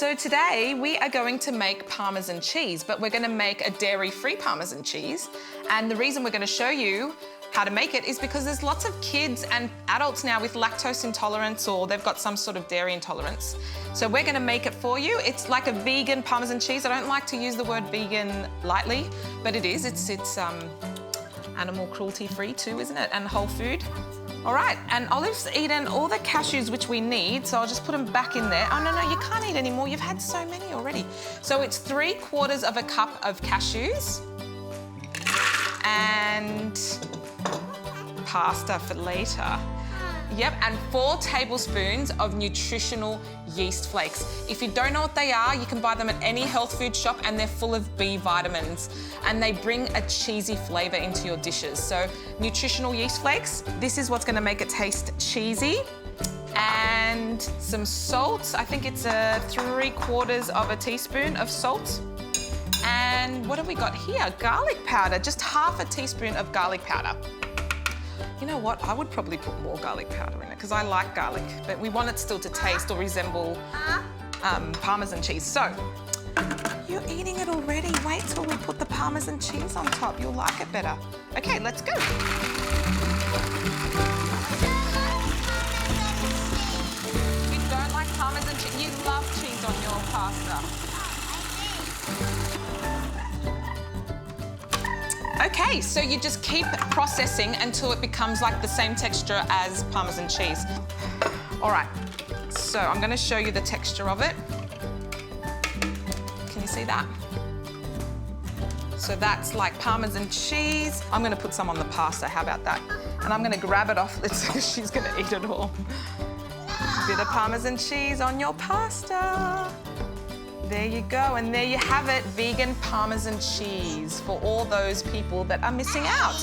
So today we are going to make Parmesan cheese, but we're going to make a dairy-free Parmesan cheese. And the reason we're going to show you how to make it is because there's lots of kids and adults now with lactose intolerance, or they've got some sort of dairy intolerance. So we're going to make it for you. It's like a vegan Parmesan cheese. I don't like to use the word vegan lightly, but it is. It's animal cruelty-free too, isn't it? And whole food. All right, and Olive's eaten all the cashews which we need, so I'll just put them back in there. Oh, no, you can't eat any more. You've had so many already. So it's 3/4 of a cup of cashews and pasta for later. Yep, and 4 tablespoons of nutritional yeast flakes. If you don't know what they are, you can buy them at any health food shop, and they're full of B vitamins, and they bring a cheesy flavour into your dishes. So nutritional yeast flakes, this is what's going to make it taste cheesy. And some salt, I think it's a 3/4 of a teaspoon of salt. And what have we got here? Garlic powder, just 1/2 teaspoon of garlic powder. You know what? I would probably put more garlic powder in it because I like garlic, but we want it still to taste or resemble Parmesan cheese. So, you're eating it already. Wait till we put the Parmesan cheese on top. You'll like it better. Okay, let's go. You don't like Parmesan cheese? You love cheese on your pasta. Okay, so you just keep processing until it becomes like the same texture as Parmesan cheese. All right, so I'm going to show you the texture of it. Can you see that? So that's like Parmesan cheese. I'm going to put some on the pasta, how about that? And I'm going to grab it off. She's going to eat it all. Bit of Parmesan cheese on your pasta. There you go, and there you have it, vegan Parmesan cheese for all those people that are missing out.